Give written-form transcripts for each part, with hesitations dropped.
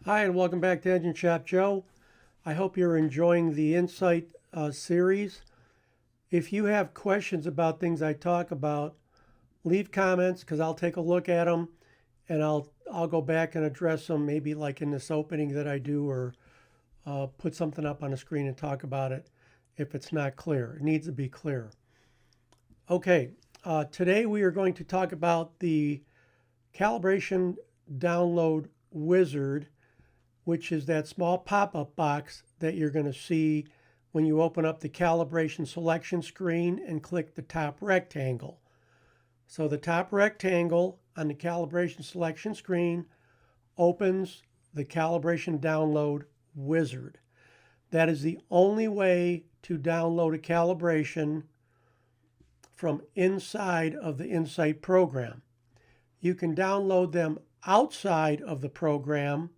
Hi, and welcome back to Engine Shop Joe. I hope you're enjoying the Insight series. If you have questions about things I talk about, leave comments because I'll take a look at them and I'll go back and address them, maybe like in this opening that I do, or put something up on the screen and talk about it if it's not clear. It needs to be clear. Okay, today we are going to talk about the calibration download wizard, which is that small pop-up box that you're going to see when you open up the calibration selection screen and click the top rectangle. So the top rectangle on the calibration selection screen opens the calibration download wizard. That is the only way to download a calibration from inside of the Insight program. You can download them outside of the program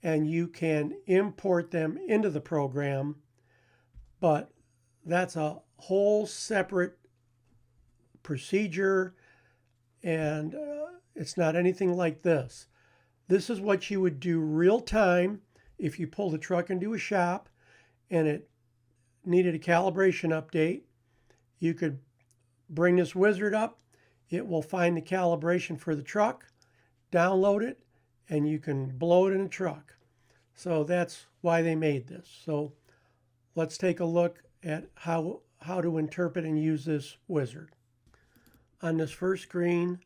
and you can import them into the program, but that's a whole separate procedure, and it's not anything like this. This is what you would do real time if you pulled a truck into a shop and it needed a calibration update. You could bring this wizard up, it will find the calibration for the truck, download it, and you can blow it in a truck. So that's why they made this. So let's take a look at how to interpret and use this wizard. On this first screen,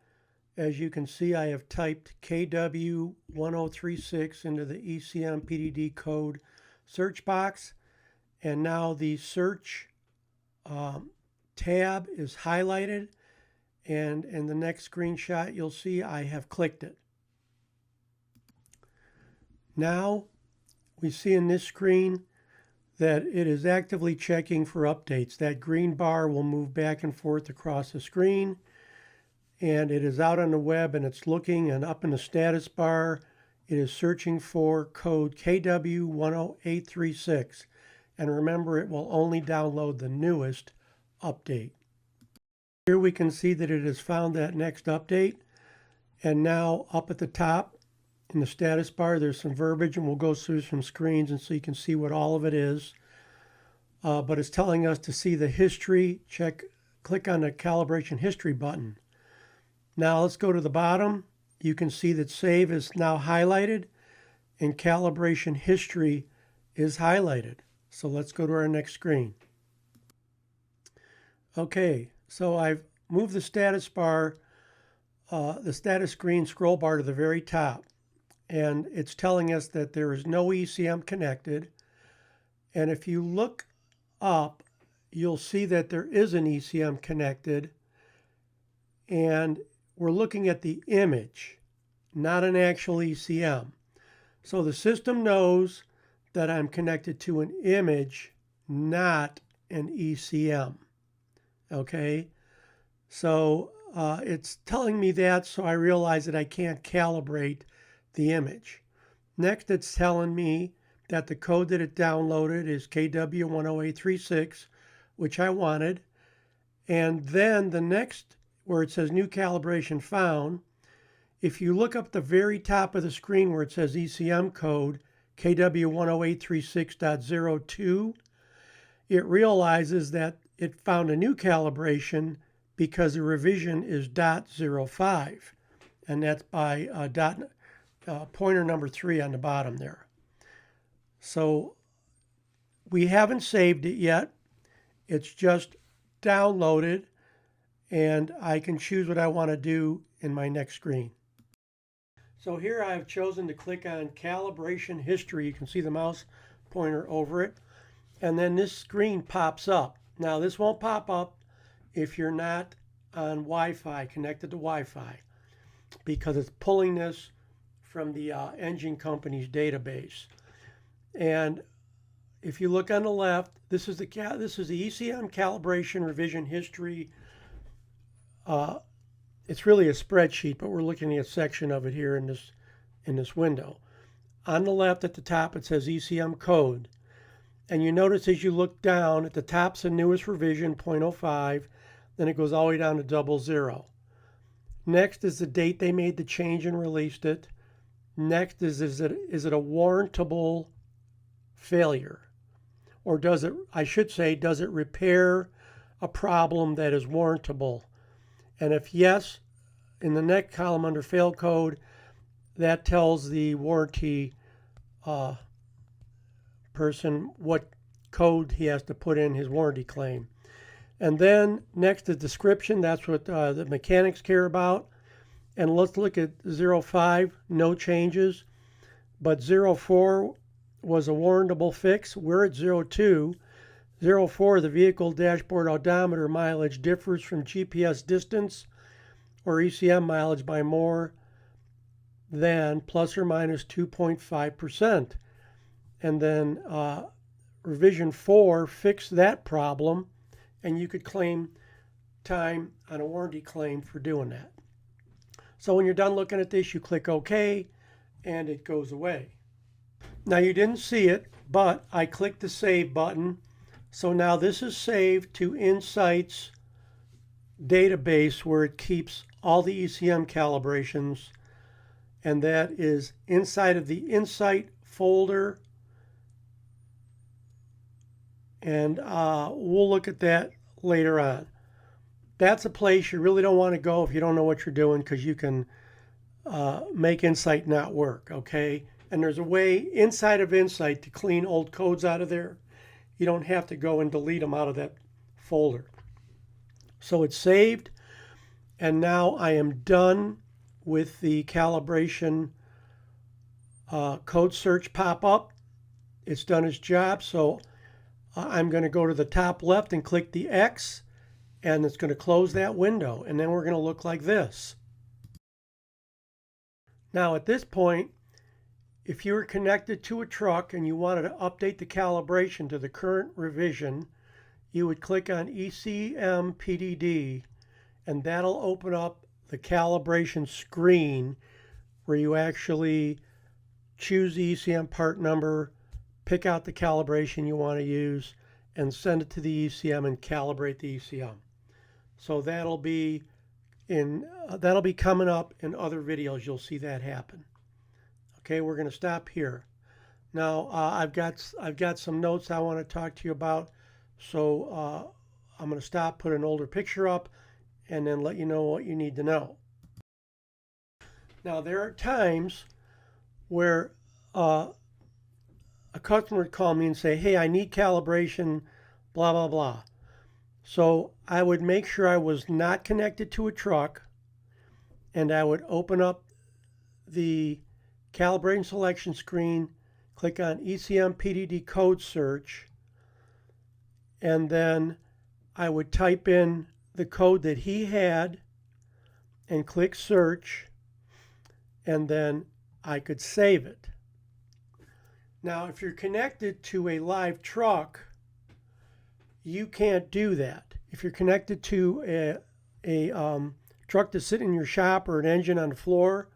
as you can see, I have typed KW1036 into the ECM PDD code search box, and now the search tab is highlighted, and in the next screenshot you'll see I have clicked it. Now we see in this screen that it is actively checking for updates. That green bar will move back and forth across the screen, and it is out on the web and it's looking, and up in the status bar it is searching for code KW10836, and remember, it will only download the newest update. Here we can see that it has found that next update, and now up at the top in the status bar there's some verbiage, and we'll go through some screens and so you can see what all of it is. But it's telling us to see the history. Click on the calibration history button. Now let's go to the bottom. You can see that save is now highlighted and calibration history is highlighted. So let's go to our next screen. Okay, so I've moved the status bar, the status screen scroll bar to the very top, and it's telling us that there is no ECM connected. And if you look up, you'll see that there is an ECM connected, and we're looking at the image, not an actual ECM. So the system knows that I'm connected to an image, not an ECM. Okay, so it's telling me that, so I realize that I can't calibrate the image. Next, it's telling me that the code that it downloaded is KW10836, which I wanted. And then the next, where it says new calibration found, if you look up the very top of the screen where it says ECM code KW10836.02, it realizes that it found a new calibration because the revision is .05, and that's by pointer number 3 on the bottom there. So we haven't saved it yet. It's just downloaded, and I can choose what I want to do in my next screen. So here I've chosen to click on calibration history. You can see the mouse pointer over it, and then this screen pops up. Now this won't pop up if you're not on Wi-Fi, connected to Wi-Fi, because it's pulling this from the engine company's database. And if you look on the left, this is the ECM calibration revision history. It's really a spreadsheet, but we're looking at a section of it here in this window. On the left at the top it says ECM code. And you notice as you look down, at the top's the newest revision, 0.05, then it goes all the way down to 00. Next is the date they made the change and released it. Next is it a warrantable failure? Or does it, I should say, does it repair a problem that is warrantable? And if yes, in the next column under fail code, that tells the warranty person what code he has to put in his warranty claim. And then next is description. That's what the mechanics care about. And let's look at 05, no changes. But 04 was a warrantable fix. We're at 02. 04, the vehicle dashboard odometer mileage differs from GPS distance or ECM mileage by more than plus or minus 2.5%. And then revision 4 fixed that problem, and you could claim time on a warranty claim for doing that. So when you're done looking at this, you click OK, and it goes away. Now you didn't see it, but I clicked the Save button. So now this is saved to INSITE'S database where it keeps all the ECM calibrations, and that is inside of the INSITE folder. And we'll look at that later on. That's a place you really don't want to go if you don't know what you're doing, because you can make INSITE not work, okay? And there's a way inside of INSITE to clean old codes out of there. You don't have to go and delete them out of that folder. So it's saved, and now I am done with the calibration code search pop-up. It's done its job, so I'm going to go to the top left and click the X, and it's going to close that window, and then we're going to look like this. Now at this point, if you were connected to a truck and you wanted to update the calibration to the current revision, you would click on ECM PDD, and that'll open up the calibration screen where you actually choose the ECM part number, pick out the calibration you want to use, and send it to the ECM and calibrate the ECM. So that'll be coming up in other videos. You'll see that happen. Okay, we're going to stop here. Now I've got some notes I want to talk to you about. So I'm going to stop, put an older picture up, and then let you know what you need to know. Now there are times where a customer would call me and say, hey, I need calibration, blah, blah, blah. So I would make sure I was not connected to a truck, and I would open up the calibration selection screen, click on ECM PDD code search, and then I would type in the code that he had and click search, and then I could save it. Now, if you're connected to a live truck, you can't do that. If you're connected to a truck that's sitting in your shop or an engine on the floor,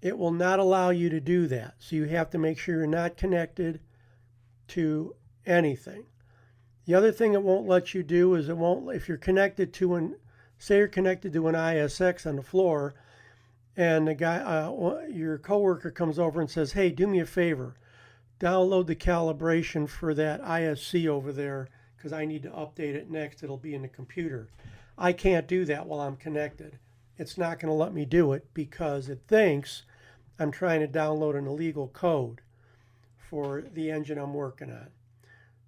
it will not allow you to do that. So you have to make sure you're not connected to anything. The other thing it won't let you do is if you're connected to say you're connected to an ISX on the floor, and the guy, your coworker comes over and says, hey, do me a favor, download the calibration for that ISC over there, because I need to update it next. It'll be in the computer. I can't do that while I'm connected. It's not going to let me do it because it thinks I'm trying to download an illegal code for the engine I'm working on.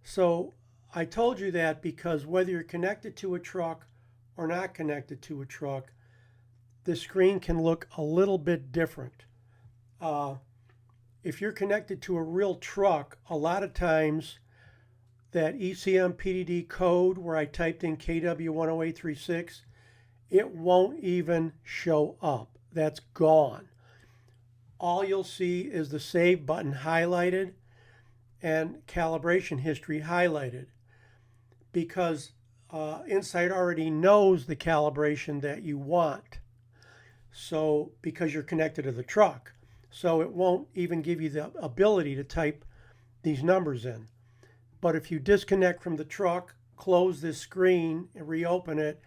So I told you that because whether you're connected to a truck or not connected to a truck, the screen can look a little bit different. If you're connected to a real truck, a lot of times that ECM PDD code where I typed in KW10836, it won't even show up. That's gone. All you'll see is the Save button highlighted and calibration history highlighted, because INSITE already knows the calibration that you want. So because you're connected to the truck, so it won't even give you the ability to type these numbers in. But if you disconnect from the truck, close this screen and reopen it,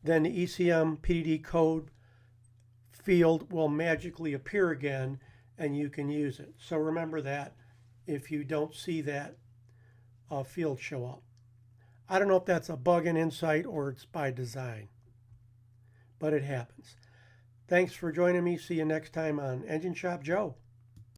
then the ECM PDD code field will magically appear again, and you can use it. So remember that if you don't see that field show up. I don't know if that's a bug in Insight or it's by design, but it happens. Thanks for joining me. See you next time on Engine Shop Joe.